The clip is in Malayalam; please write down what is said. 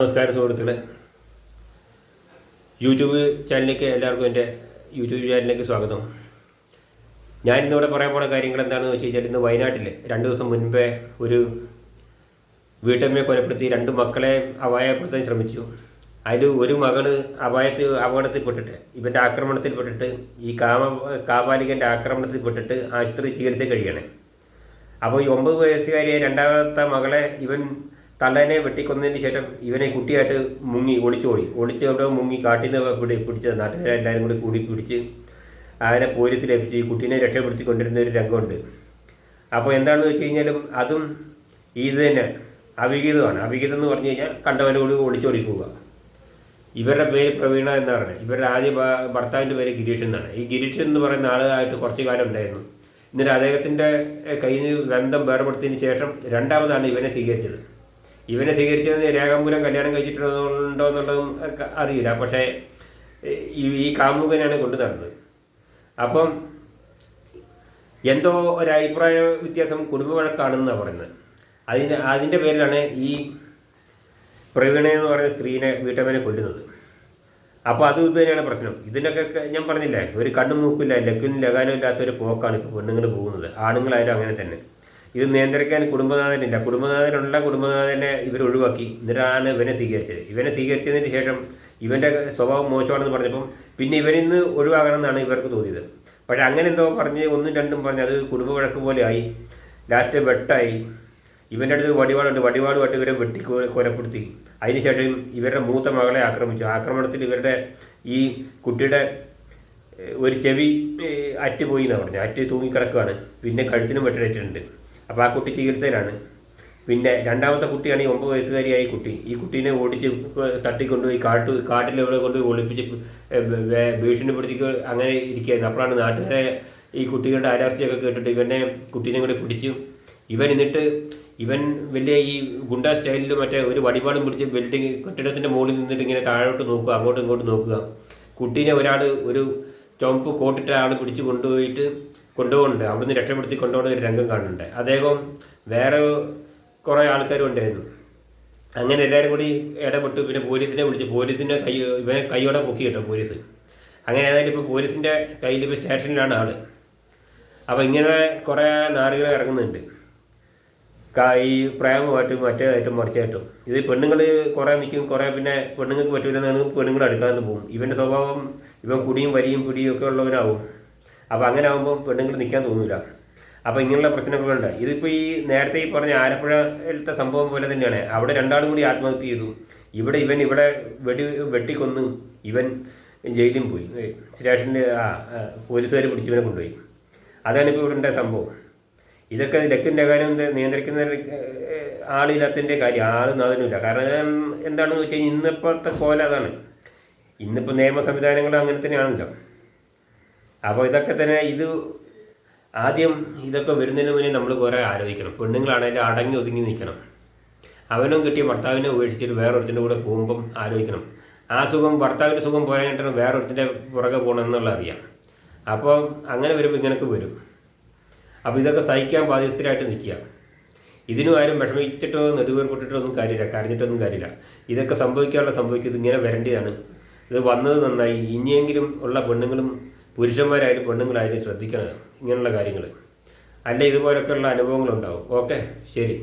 നമസ്കാരം സുഹൃത്തുക്കളെ, യൂട്യൂബ് ചാനലിലേക്ക് എല്ലാവർക്കും എൻ്റെ യൂട്യൂബ് ചാനലിലേക്ക് സ്വാഗതം. ഞാനിന്നിവിടെ പറയാൻ പോണ കാര്യങ്ങൾ എന്താണെന്ന് വെച്ച് കഴിഞ്ഞാൽ, ഇന്ന് വയനാട്ടിൽ 2 ദിവസം മുൻപേ ഒരു വീട്ടമ്മയെ കൊലപ്പെടുത്തി 2 മക്കളെ അപായപ്പെടുത്താൻ ശ്രമിച്ചു. അതിൽ ഒരു മകള് അപകടത്തിൽപ്പെട്ടിട്ട് ഇവൻ്റെ ആക്രമണത്തിൽപ്പെട്ടിട്ട് ഈ കാപാലികൻ്റെ ആക്രമണത്തിൽപ്പെട്ടിട്ട് ആശുപത്രി ചികിത്സ കഴിയണേ. അപ്പോൾ ഈ 9 വയസ്സുകാരിയെ രണ്ടാമത്തെ മകളെ ഇവൻ തള്ളനെ വെട്ടിക്കൊന്നതിന് ശേഷം ഇവനെ കുട്ടിയായിട്ട് ഒളിച്ചവിടെ മുങ്ങി കാട്ടിൽ നിന്ന് പിടിച്ചത് നാട്ടുകാരെല്ലാവരും കൂടി പിടിച്ച് അവനെ പോലീസിൽ ഏൽപ്പിച്ച് ഈ കുട്ടീനെ രക്ഷപ്പെടുത്തിക്കൊണ്ടിരുന്ന ഒരു രംഗമുണ്ട്. അപ്പോൾ എന്താണെന്ന് വെച്ച് കഴിഞ്ഞാലും അതും ഇത് തന്നെ അവിഹിതമാണ്. അവിഹിതം എന്ന് പറഞ്ഞു കഴിഞ്ഞാൽ കണ്ടവനോട് ഒളിച്ചോടി പോവുക. ഇവരുടെ പേര് പ്രവീണ എന്ന് പറഞ്ഞത്. ഇവരുടെ ആദ്യ ഭർത്താവിൻ്റെ പേര് ഗിരീഷ് എന്നാണ്. ഈ ഗിരീഷ് എന്ന് പറയുന്ന ആളായിട്ട് കുറച്ച് കാലം ഉണ്ടായിരുന്നു. എന്നിട്ട് അദ്ദേഹത്തിൻ്റെ കയ്യിൽ നിന്ന് ബന്ധം വേർപെടുത്തിയതിന് ശേഷം രണ്ടാമതാണ് ഇവനെ സ്വീകരിച്ചത്. ഇവനെ സ്വീകരിച്ചത് രേഖാമൂലം കല്യാണം കഴിച്ചിട്ടുണ്ടോ എന്നുള്ളതും അറിയില്ല. പക്ഷേ ഈ കാമുകനാണ് കൊണ്ടു നടന്നത്. അപ്പം എന്തോ ഒരു അഭിപ്രായ വ്യത്യാസം, കുടുംബ വഴക്കാണെന്നാണ് പറയുന്നത്. അതിൻ്റെ പേരിലാണ് ഈ പ്രവീണ എന്ന് പറയുന്ന സ്ത്രീനെ വീട്ടമ്മനെ കൊല്ലുന്നത്. അപ്പോൾ ഇത് തന്നെയാണ് പ്രശ്നം. ഇതിനൊക്കെ ഞാൻ പറഞ്ഞില്ലേ, ഒരു കണ്ണും നോക്കില്ല, ലക്കിനും ലഗാനും ഇല്ലാത്തൊരു പോക്കാണ് ഇപ്പോൾ പെണ്ണുങ്ങൾ പോകുന്നത്. ആണുങ്ങളായാലും അങ്ങനെ തന്നെ. ഇത് നിയന്ത്രിക്കാൻ കുടുംബനാഥനില്ല. കുടുംബനാഥനെ ഇവർ ഒഴിവാക്കി. എന്നിട്ടാണ് ഇവനെ സ്വീകരിച്ചത്. ഇവനെ സ്വീകരിച്ചതിന് ശേഷം ഇവൻ്റെ സ്വഭാവം മോശമാണെന്ന് പറഞ്ഞപ്പം പിന്നെ ഇവനിൽ നിന്ന് ഒഴിവാകണം എന്നാണ് ഇവർക്ക് തോന്നിയത്. പക്ഷേ അങ്ങനെ എന്തോ പറഞ്ഞ് 1ഉം 2ഉം പറഞ്ഞ് അത് കുടുംബ വഴക്ക് പോലെ ആയി. ലാസ്റ്റ് വെട്ടായി. ഇവൻ്റെ അടുത്ത് വടിവാളുമായിട്ട് ഇവരെ വെട്ടി കൊലപ്പെടുത്തി. അതിനുശേഷം ഇവരുടെ മൂത്ത മകളെ ആക്രമിച്ചു. ആക്രമണത്തിൽ ഇവരുടെ ഈ കുട്ടിയുടെ ഒരു ചെവി അറ്റുപോയി എന്നാണ് പറഞ്ഞത്. അറ്റ് തൂങ്ങിക്കിടക്കുകയാണ്. പിന്നെ കഴുത്തിനും വെട്ടേറ്റിട്ടുണ്ട്. അപ്പോൾ ആ കുട്ടി ചികിത്സയിലാണ്. പിന്നെ രണ്ടാമത്തെ കുട്ടിയാണ് ഈ 9 വയസ്സുകാരിയായ കുട്ടി. ഈ കുട്ടീനെ ഓടിച്ച് തട്ടിക്കൊണ്ടുപോയി കാട്ടിലെവിടെ കൊണ്ടുപോയി ഒളിപ്പിച്ച് ഭീഷണിപ്പെടുത്തി അങ്ങനെ ഇരിക്കുകയായിരുന്നു. അപ്പോഴാണ് നാട്ടുകാരെ ഈ കുട്ടികളുടെ അലർച്ചയൊക്കെ കേട്ടിട്ട് കുട്ടീനെ കൂടി പിടിച്ചു. ഇവൻ വലിയ ഈ ഗുണ്ട സ്റ്റൈലിൽ മറ്റേ ഒരു വടിവാളും പിടിച്ച് ബിൽഡിങ് കെട്ടിടത്തിൻ്റെ മുകളിൽ നിന്നിട്ട് ഇങ്ങനെ താഴോട്ട് നോക്കുക, അങ്ങോട്ടും ഇങ്ങോട്ടും നോക്കുക. കുട്ടീനെ ഒരു ചുവപ്പ് കോട്ടിട്ട ആൾ പിടിച്ച് കൊണ്ടുപോകുന്നുണ്ട്. അവിടുന്ന് രക്ഷപ്പെടുത്തി കൊണ്ടുപോകുന്ന ഒരു രംഗം കാണുന്നുണ്ട്. അദ്ദേഹം വേറെ കുറേ ആൾക്കാരും ഉണ്ടായിരുന്നു. അങ്ങനെ എല്ലാവരും കൂടി ഇടപെട്ടു. പിന്നെ പോലീസിനെ വിളിച്ചു. പോലീസിൻ്റെ ഇവനെ കൈയോടെ പൊക്കി കേട്ടോ പോലീസ്. അങ്ങനെ ഏതായാലും ഇപ്പോൾ പോലീസിൻ്റെ കയ്യിൽ ഇപ്പോൾ സ്റ്റേഷനിലാണ് ആൾ. അപ്പോൾ ഇങ്ങനെ കുറേ നാടുകൾ ഇറങ്ങുന്നുണ്ട്. ഈ പ്രേമമായിട്ടും മറ്റേതായിട്ടും മറിച്ചായിട്ടും. ഇത് പെണ്ണുങ്ങൾ കുറേ നിൽക്കും, കുറേ പിന്നെ പെണ്ണുങ്ങൾക്ക് പറ്റില്ലെന്നാണ് പെണ്ണുങ്ങൾ അടുക്കാതെ പോകും. ഇവൻ്റെ സ്വഭാവം ഇവൻ കുടിയും വലിയും പിടിയും ഒക്കെ ഉള്ളവനാവും. അപ്പോൾ അങ്ങനെ ആകുമ്പോൾ പെണ്ണുങ്ങൾ നിൽക്കാൻ തോന്നില്ല. അപ്പോൾ ഇങ്ങനെയുള്ള പ്രശ്നങ്ങളുണ്ട്. ഇതിപ്പോൾ ഈ നേരത്തെ ഈ പറഞ്ഞ ആലപ്പുഴയിലത്തെ സംഭവം പോലെ തന്നെയാണ്. അവിടെ 2 ആളും കൂടി ആത്മഹത്യ ചെയ്തു. ഇവിടെ വെട്ടിക്കൊന്ന് ഇവൻ ജയിലിൽ പോയി. സ്റ്റേഷനിൽ പോലീസുകാർ പിടിച്ചവനെ കൊണ്ടുപോയി. അതാണിപ്പോൾ ഇവിടെ ഉണ്ടായ സംഭവം. ഇതൊക്കെ ലക്കും ലഗാനും നിയന്ത്രിക്കുന്ന ആളില്ലാത്തതിൻ്റെ കാര്യം. ആളും അതിനുമില്ല. കാരണം എന്താണെന്ന് വെച്ച് കഴിഞ്ഞാൽ ഇന്നിപ്പോഴത്തെ കോല അതാണ്. ഇന്നിപ്പോൾ നിയമ സംവിധാനങ്ങൾ അങ്ങനെ തന്നെയാണല്ലോ. അപ്പോൾ ഇതൊക്കെ തന്നെ ആദ്യം ഇതൊക്കെ വരുന്നതിന് മുന്നേ നമ്മൾ കുറേ ആലോചിക്കണം. പെണ്ണുങ്ങളാണെങ്കിലും അടങ്ങി ഒതുങ്ങി നിൽക്കണം. അവനും കിട്ടിയ ഭർത്താവിനെ ഉപേക്ഷിച്ചിട്ട് വേറൊരുത്തിൻ്റെ കൂടെ പോകുമ്പം ആലോചിക്കണം. ആ സുഖം ഭർത്താവിൻ്റെ സുഖം പോരാഞ്ഞിട്ടാണ് വേറൊരുത്തിൻ്റെ പുറകെ പോകണമെന്നുള്ള അറിയാം. അപ്പോൾ അങ്ങനെ വരുമ്പോൾ ഇങ്ങനെയൊക്കെ വരും. അപ്പോൾ ഇതൊക്കെ സഹിക്കാൻ ബാധ്യസ്ഥരായിട്ട് നിൽക്കുക. ഇതിനും ആരും വിഷമിച്ചിട്ടോ നെടുവേർപ്പെട്ടിട്ടോ ഒന്നും കാര്യമില്ല, കരഞ്ഞിട്ടൊന്നും കാര്യമില്ല. ഇതൊക്കെ സംഭവിക്കും. ഇങ്ങനെ വരേണ്ടതാണ്. ഇത് വന്നത് നന്നായി. ഇനിയെങ്കിലും ഉള്ള പെണ്ണുങ്ങളും പുരുഷന്മാരായാലും പെണ്ണുങ്ങളായാലും ശ്രദ്ധിക്കണം ഇങ്ങനെയുള്ള കാര്യങ്ങൾ. അല്ല ഇതുപോലൊക്കെയുള്ള അനുഭവങ്ങളുണ്ടാവും. ഓക്കെ, ശരി.